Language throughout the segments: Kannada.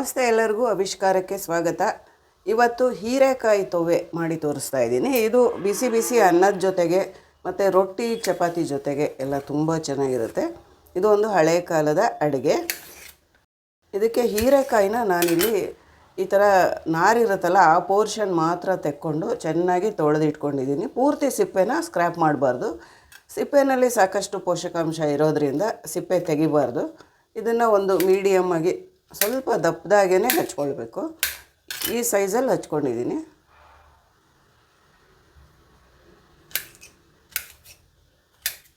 ನಮಸ್ತೆ ಎಲ್ಲರಿಗೂ ಆವಿಷ್ಕಾರಕ್ಕೆ ಸ್ವಾಗತ. ಇವತ್ತು ಹೀರೆಕಾಯಿ ತೊವೆ ಮಾಡಿ ತೋರಿಸ್ತಾ ಇದ್ದೀನಿ. ಇದು ಬಿಸಿ ಬಿಸಿ ಅನ್ನದ ಜೊತೆಗೆ ಮತ್ತು ರೊಟ್ಟಿ ಚಪಾತಿ ಜೊತೆಗೆ ಎಲ್ಲ ತುಂಬ ಚೆನ್ನಾಗಿರುತ್ತೆ. ಇದು ಒಂದು ಹಳೆ ಕಾಲದ ಅಡುಗೆ. ಇದಕ್ಕೆ ಹೀರೆಕಾಯಿನ ನಾನಿಲ್ಲಿ ಈ ಥರ ನಾರಿರುತ್ತಲ್ಲ ಆ ಪೋರ್ಷನ್ ಮಾತ್ರ ತೆಕ್ಕೊಂಡು ಚೆನ್ನಾಗಿ ತೊಳೆದಿಟ್ಕೊಂಡಿದ್ದೀನಿ. ಪೂರ್ತಿ ಸಿಪ್ಪೆನ ಸ್ಕ್ರ್ಯಾಪ್ ಮಾಡಬಾರ್ದು. ಸಿಪ್ಪೆನಲ್ಲಿ ಸಾಕಷ್ಟು ಪೋಷಕಾಂಶ ಇರೋದರಿಂದ ಸಿಪ್ಪೆ ತೆಗಿಬಾರ್ದು. ಇದನ್ನು ಒಂದು ಮೀಡಿಯಮ್ ಆಗಿ ಸ್ವಲ್ಪ ದಪ್ಪದಾಗೇ ಹಚ್ಕೊಳ್ಬೇಕು. ಈ ಸೈಜಲ್ಲಿ ಹಚ್ಕೊಂಡಿದ್ದೀನಿ.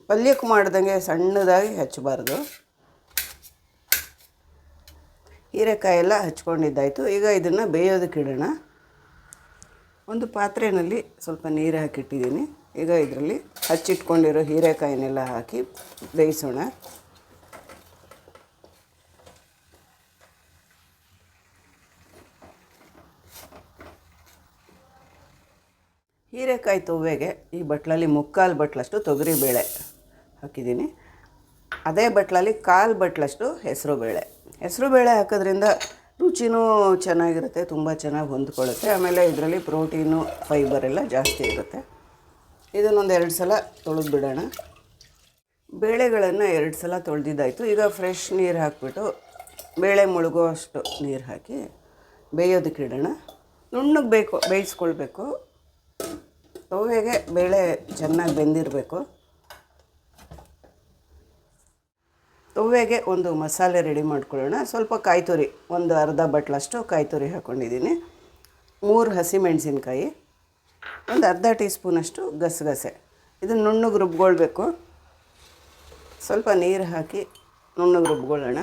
ಪಲ್ಯಕ್ಕೆ ಮಾಡ್ದಂಗೆ ಸಣ್ಣದಾಗಿ ಹಚ್ಚಬಾರ್ದು. ಹೀರೆಕಾಯಿ ಎಲ್ಲ ಹಚ್ಕೊಂಡಿದ್ದಾಯಿತು. ಈಗ ಇದನ್ನು ಬೇಯೋದಕ್ಕೆ ಇಡೋಣ. ಒಂದು ಪಾತ್ರೆಯಲ್ಲಿ ಸ್ವಲ್ಪ ನೀರು ಹಾಕಿಟ್ಟಿದ್ದೀನಿ. ಈಗ ಇದರಲ್ಲಿ ಹಚ್ಚಿಟ್ಕೊಂಡಿರೋ ಹೀರೆಕಾಯಿನೆಲ್ಲ ಹಾಕಿ ಬೇಯಿಸೋಣ. ಹೀರೆಕಾಯಿ ತೊವ್ವೆಗೆ ಈ ಬಟ್ಲಲ್ಲಿ ಮುಕ್ಕಾಲು ಬಟ್ಲಷ್ಟು ತೊಗರಿಬೇಳೆ ಹಾಕಿದ್ದೀನಿ. ಅದೇ ಬಟ್ಲಲ್ಲಿ ಕಾಲು ಬಟ್ಲಷ್ಟು ಹೆಸರುಬೇಳೆ ಹಾಕೋದ್ರಿಂದ ರುಚಿನೂ ಚೆನ್ನಾಗಿರುತ್ತೆ, ತುಂಬ ಚೆನ್ನಾಗಿ ಹೊಂದ್ಕೊಳ್ಳುತ್ತೆ. ಆಮೇಲೆ ಇದರಲ್ಲಿ ಪ್ರೋಟೀನು ಫೈಬರ್ ಎಲ್ಲ ಜಾಸ್ತಿ ಇರುತ್ತೆ. ಇದನ್ನೊಂದು 2 ಸಲ ತೊಳೆದ್ಬಿಡೋಣ. ಬೇಳೆಗಳನ್ನು 2 ಸಲ ತೊಳೆದಿದ್ದಾಯಿತು. ಈಗ ಫ್ರೆಶ್ ನೀರು ಹಾಕಿಬಿಟ್ಟು ಬೇಳೆ ಮುಳುಗೋ ಅಷ್ಟು ನೀರು ಹಾಕಿ ಬೇಯೋದಕ್ಕೆ ಇಡೋಣ. ನುಣ್ಣಗೆ ಬೇಯಿಸ್ಕೊಳ್ಬೇಕು. ತೊವ್ವೆಗೆ ಬೇಳೆ ಚೆನ್ನಾಗಿ ಬೆಂದಿರಬೇಕು. ತೊವ್ವೆಗೆ ಒಂದು ಮಸಾಲೆ ರೆಡಿ ಮಾಡ್ಕೊಳ್ಳೋಣ. ಸ್ವಲ್ಪ ಕಾಯಿ ತುರಿ, ಒಂದು ಅರ್ಧ ಬಟ್ಲಷ್ಟು ಕಾಯಿ ತುರಿ ಹಾಕ್ಕೊಂಡಿದ್ದೀನಿ. 3 ಹಸಿಮೆಣಸಿನ್ಕಾಯಿ, ಒಂದು ಅರ್ಧ ಟೀ ಸ್ಪೂನಷ್ಟು ಗಸಗಸೆ. ಇದನ್ನು ನುಣ್ಣಗೆ ರುಬ್ಕೊಳ್ಬೇಕು. ಸ್ವಲ್ಪ ನೀರು ಹಾಕಿ ನುಣ್ಣಗೆ ರುಬ್ಕೊಳ್ಳೋಣ.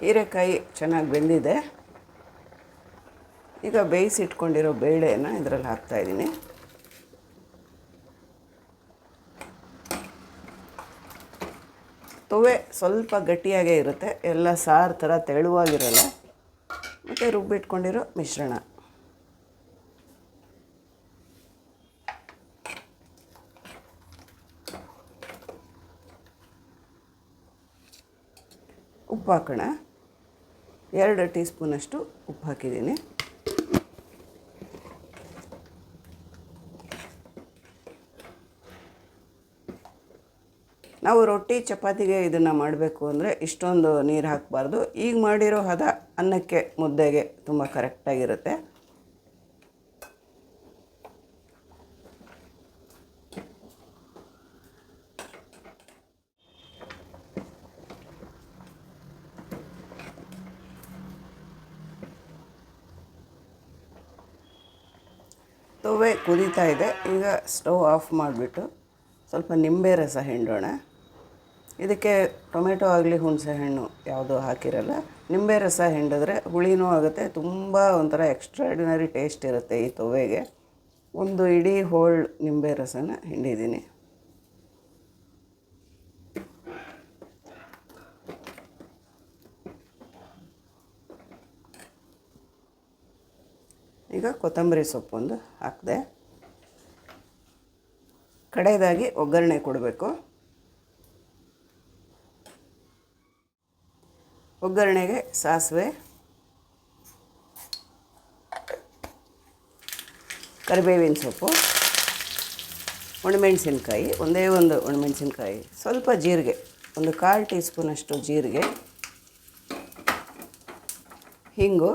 ಹೀರೆಕಾಯಿ ಚೆನ್ನಾಗಿ ಬೆಂದಿದೆ. ಈಗ ಬೇಯಿಸಿಟ್ಕೊಂಡಿರೋ ಬೇಳೆಯನ್ನು ಇದರಲ್ಲಿ ಹಾಕ್ತಾಯಿದ್ದೀನಿ. ತೊವೆ ಸ್ವಲ್ಪ ಗಟ್ಟಿಯಾಗೇ ಇರುತ್ತೆ, ಎಲ್ಲ ಸಾರು ಥರ ತೆಳುವಾಗಿರಲ್ಲ. ಮತ್ತು ರುಬ್ಬಿಟ್ಕೊಂಡಿರೋ ಮಿಶ್ರಣ. ಉಪ್ಪು ಹಾಕೋಣ. 2 ಟೀ ಸ್ಪೂನಷ್ಟು ಉಪ್ಪು ಹಾಕಿದ್ದೀನಿ. ನಾವು ರೊಟ್ಟಿ ಚಪಾತಿಗೆ ಇದನ್ನು ಮಾಡಬೇಕು ಅಂದರೆ ಇಷ್ಟೊಂದು ನೀರು ಹಾಕಬಾರ್ದು. ಈಗ ಮಾಡಿರೋ ಹದ ಅನ್ನಕ್ಕೆ ಮುದ್ದೆಗೆ ತುಂಬ ಕರೆಕ್ಟಾಗಿರುತ್ತೆ. ತೊವೆ ಕುದೀತಾ ಇದೆ. ಈಗ ಸ್ಟವ್ ಆಫ್ ಮಾಡಿಬಿಟ್ಟು ಸ್ವಲ್ಪ ನಿಂಬೆ ರಸ ಹಿಂಡೋಣ. ಇದಕ್ಕೆ ಟೊಮೆಟೊ ಆಗಲಿ ಹುಣಸೆ ಹಣ್ಣು ಯಾವುದೂ ಹಾಕಿರಲ್ಲ. ನಿಂಬೆ ರಸ ಹಿಂಡಿದ್ರೆ ಹುಳಿನೂ ಆಗುತ್ತೆ, ತುಂಬ ಒಂಥರ ಎಕ್ಸ್ಟ್ರಾಡಿನರಿ ಟೇಸ್ಟ್ ಇರುತ್ತೆ ಈ ತೊವೆಗೆ. ಒಂದು ಇಡೀ ಹೋಳ್ ನಿಂಬೆ ರಸನ ಹಿಂಡಿದ್ದೀನಿ. ಈಗ ಕೊತ್ತಂಬರಿ ಸೊಪ್ಪೊಂದು ಹಾಕಿದೆ. ಕಡೆಯದಾಗಿ ಒಗ್ಗರಣೆ ಕೊಡಬೇಕು. ಒಗ್ಗರಣೆಗೆ ಸಾಸಿವೆ, ಕರಿಬೇವಿನ ಸೊಪ್ಪು, ಒಣಮೆಣಸಿನ್ಕಾಯಿ, ಒಂದೇ ಒಂದು ಒಣಮೆಣಸಿನ್ಕಾಯಿ, ಸ್ವಲ್ಪ ಜೀರಿಗೆ, ಒಂದು 1/4 ಟೀ ಸ್ಪೂನಷ್ಟು ಜೀರಿಗೆ, ಹಿಂಗು,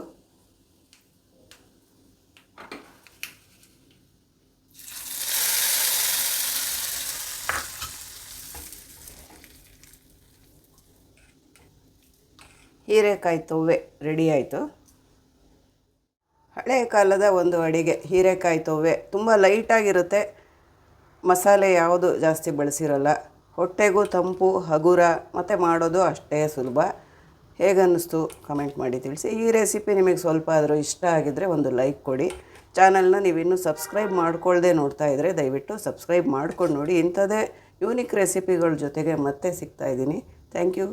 ಹೀರೆಕಾಯಿ ತೊವ್ವೆ ರೆಡಿ ಆಯಿತು. ಹಳೆಯ ಕಾಲದ ಒಂದು ಅಡಿಗೆ ಹೀರೆಕಾಯಿ ತೊವ್ವೆ. ತುಂಬ ಲೈಟಾಗಿರುತ್ತೆ, ಮಸಾಲೆ ಯಾವುದು ಜಾಸ್ತಿ ಬಳಸಿರಲ್ಲ. ಹೊಟ್ಟೆಗೂ ತಂಪು, ಹಗುರ, ಮತ್ತು ಮಾಡೋದು ಅಷ್ಟೇ ಸುಲಭ. ಹೇಗನ್ನಿಸ್ತು ಕಮೆಂಟ್ ಮಾಡಿ ತಿಳಿಸಿ. ಈ ರೆಸಿಪಿ ನಿಮಗೆ ಸ್ವಲ್ಪ ಆದರೂ ಇಷ್ಟ ಆಗಿದ್ದರೆ ಒಂದು ಲೈಕ್ ಕೊಡಿ. ಚಾನಲ್ನ ನೀವಿನ್ನೂ ಸಬ್ಸ್ಕ್ರೈಬ್ ಮಾಡ್ಕೊಳ್ಳದೆ ನೋಡ್ತಾ ಇದ್ದರೆ ದಯವಿಟ್ಟು ಸಬ್ಸ್ಕ್ರೈಬ್ ಮಾಡ್ಕೊಂಡು ನೋಡಿ. ಇಂಥದ್ದೇ ಯೂನಿಕ್ ರೆಸಿಪಿಗಳ ಜೊತೆಗೆ ಮತ್ತೆ ಸಿಗ್ತಾಯಿದ್ದೀನಿ. Thank you.